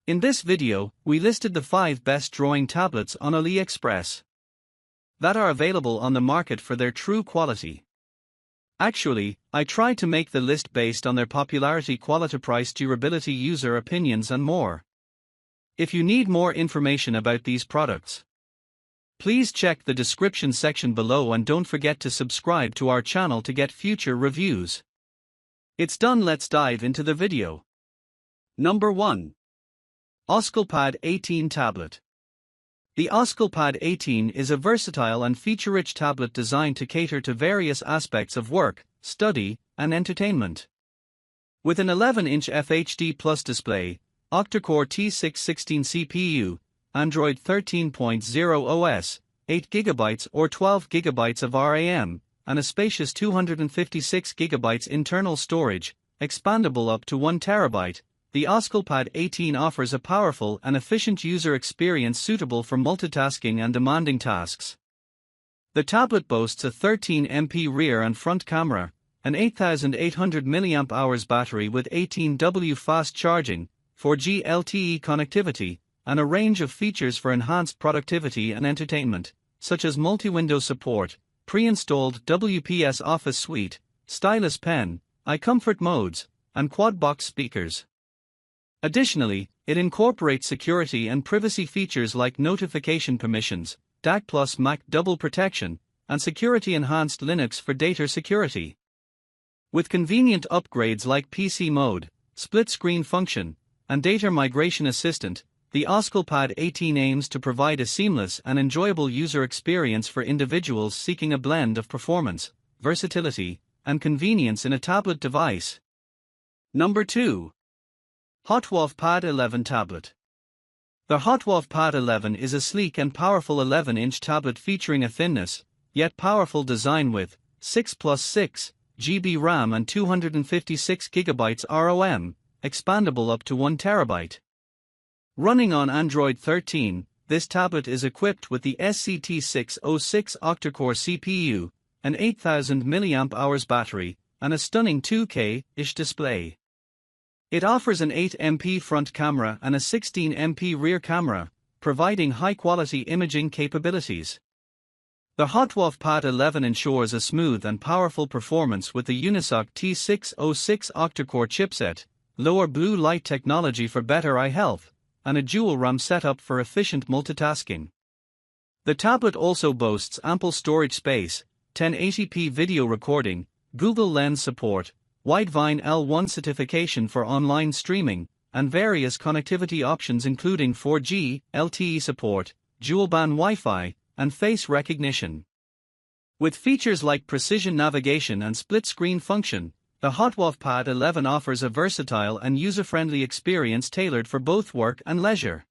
In this video, we listed the 5 best drawing tablets on Aliexpress that are available on the market for their true quality. Actually, I tried to make the list based on their popularity, quality, price, durability, user opinions and more. If you need more information about these products, please check the description section below and don't forget to subscribe to our channel to get future reviews. It's done, let's dive into the video. Number 1. Oscal Pad 18 Tablet. The Oscal Pad 18 is a versatile and feature-rich tablet designed to cater to various aspects of work, study, and entertainment. With an 11-inch FHD Plus display, octa-core T616 CPU, Android 13.0 OS, 8GB or 12GB of RAM, and a spacious 256GB internal storage, expandable up to 1TB, the Oscal Pad 18 offers a powerful and efficient user experience suitable for multitasking and demanding tasks. The tablet boasts a 13MP rear and front camera, an 8800 mAh battery with 18W fast charging, 4G LTE connectivity, and a range of features for enhanced productivity and entertainment, such as multi-window support, pre-installed WPS Office Suite, stylus pen, iComfort modes, and quad-box speakers. Additionally, it incorporates security and privacy features like notification permissions, DAC plus Mac double protection, and security-enhanced Linux for data security. With convenient upgrades like PC mode, split-screen function, and data migration assistant, the Oscal Pad 18 aims to provide a seamless and enjoyable user experience for individuals seeking a blend of performance, versatility, and convenience in a tablet device. Number 2. HOTWAV Pad 11 Tablet. The HOTWAV Pad 11 is a sleek and powerful 11-inch tablet featuring a thinness, yet powerful design with 6+6 GB RAM and 256GB ROM, expandable up to 1TB. Running on Android 13, this tablet is equipped with the SCT606 octa-core CPU, an 8000 mAh battery, and a stunning 2K-ish display. It offers an 8MP front camera and a 16MP rear camera, providing high-quality imaging capabilities. The HOTWAV Pad 11 ensures a smooth and powerful performance with the Unisoc T606 octa-core chipset, lower blue light technology for better eye health, and a dual RAM setup for efficient multitasking. The tablet also boasts ample storage space, 1080p video recording, Google Lens support, Widevine L1 certification for online streaming, and various connectivity options including 4G, LTE support, dual-band Wi-Fi, and face recognition. With features like precision navigation and split-screen function, the HOTWAV Pad 11 offers a versatile and user-friendly experience tailored for both work and leisure.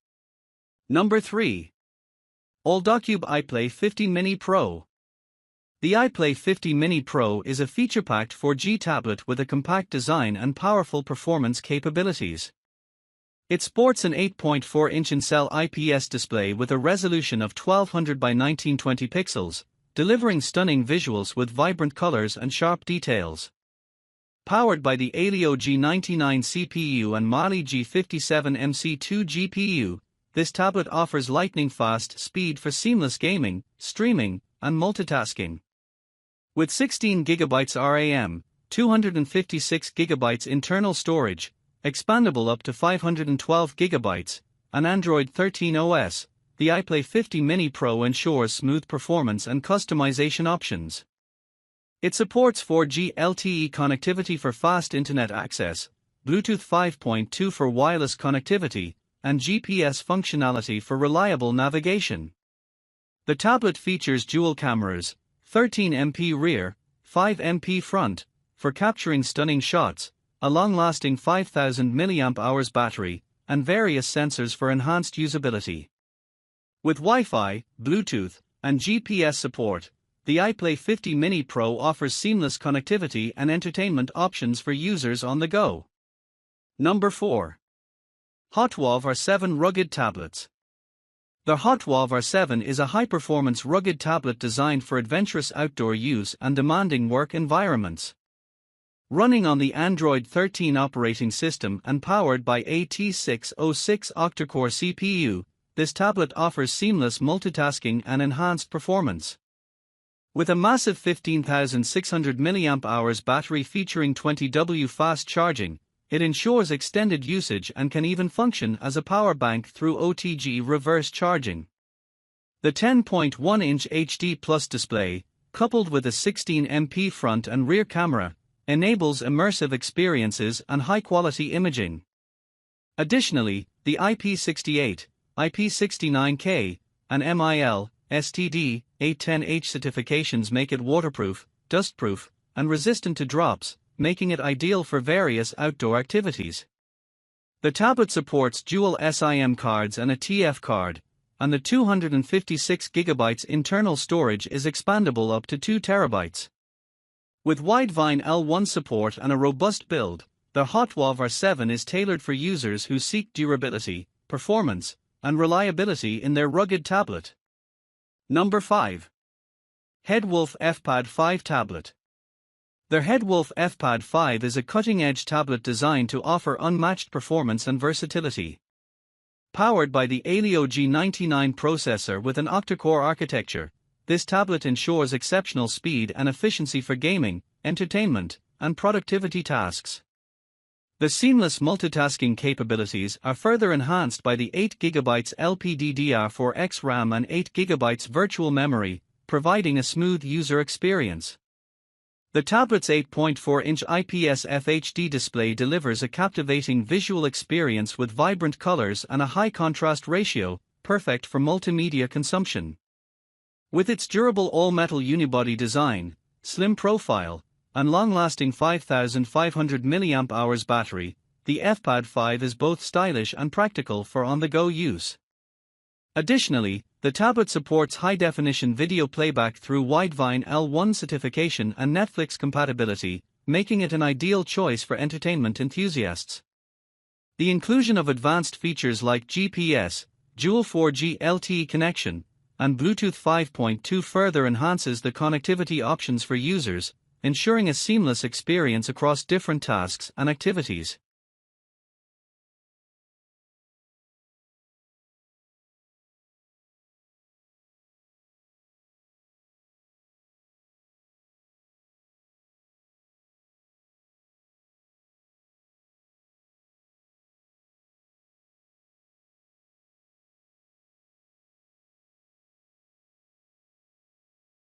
Number 3. Alldocube iPlay 50 Mini Pro. The iPlay 50 Mini Pro is a feature-packed 4G tablet with a compact design and powerful performance capabilities. It sports an 8.4-inch in-cell IPS display with a resolution of 1200 by 1920 pixels, delivering stunning visuals with vibrant colors and sharp details. Powered by the Alio G99 CPU and Mali G57 MC2 GPU, this tablet offers lightning-fast speed for seamless gaming, streaming, and multitasking. With 16GB RAM, 256GB internal storage, expandable up to 512GB, and Android 13 OS, the iPlay 50 Mini Pro ensures smooth performance and customization options. It supports 4G LTE connectivity for fast internet access, Bluetooth 5.2 for wireless connectivity, and GPS functionality for reliable navigation. The tablet features dual cameras, 13MP rear, 5MP front, for capturing stunning shots, a long-lasting 5000 mAh battery, and various sensors for enhanced usability. With Wi-Fi, Bluetooth, and GPS support, the iPlay 50 Mini Pro offers seamless connectivity and entertainment options for users on the go. Number 4. HOTWAV R7 Rugged Tablets. The HOTWAV R7 is a high-performance rugged tablet designed for adventurous outdoor use and demanding work environments. Running on the Android 13 operating system and powered by a T606 octa-core CPU, this tablet offers seamless multitasking and enhanced performance. With a massive 15,600 mAh battery featuring 20W fast charging, it ensures extended usage and can even function as a power bank through OTG reverse charging. The 10.1-inch HD Plus display, coupled with a 16MP front and rear camera, enables immersive experiences and high-quality imaging. Additionally, the IP68, IP69K, and MIL, STD, 810H certifications make it waterproof, dustproof, and resistant to drops, making it ideal for various outdoor activities. The tablet supports dual SIM cards and a TF card, and the 256GB internal storage is expandable up to 2 TB. With Widevine L1 support and a robust build, the HOTWAV R7 is tailored for users who seek durability, performance, and reliability in their rugged tablet. Number 5. Headwolf FPad5 Tablet. The Headwolf FPad5 is a cutting-edge tablet designed to offer unmatched performance and versatility. Powered by the Alio G99 processor with an octa-core architecture, this tablet ensures exceptional speed and efficiency for gaming, entertainment, and productivity tasks. The seamless multitasking capabilities are further enhanced by the 8GB LPDDR4X RAM and 8GB virtual memory, providing a smooth user experience. The tablet's 8.4-inch IPS FHD display delivers a captivating visual experience with vibrant colors and a high contrast ratio, perfect for multimedia consumption. With its durable all-metal unibody design, slim profile, and long-lasting 5,500 mAh battery, the FPad5 is both stylish and practical for on-the-go use. Additionally, the tablet supports high-definition video playback through Widevine L1 certification and Netflix compatibility, making it an ideal choice for entertainment enthusiasts. The inclusion of advanced features like GPS, dual 4G LTE connection, and Bluetooth 5.2 further enhances the connectivity options for users, ensuring a seamless experience across different tasks and activities.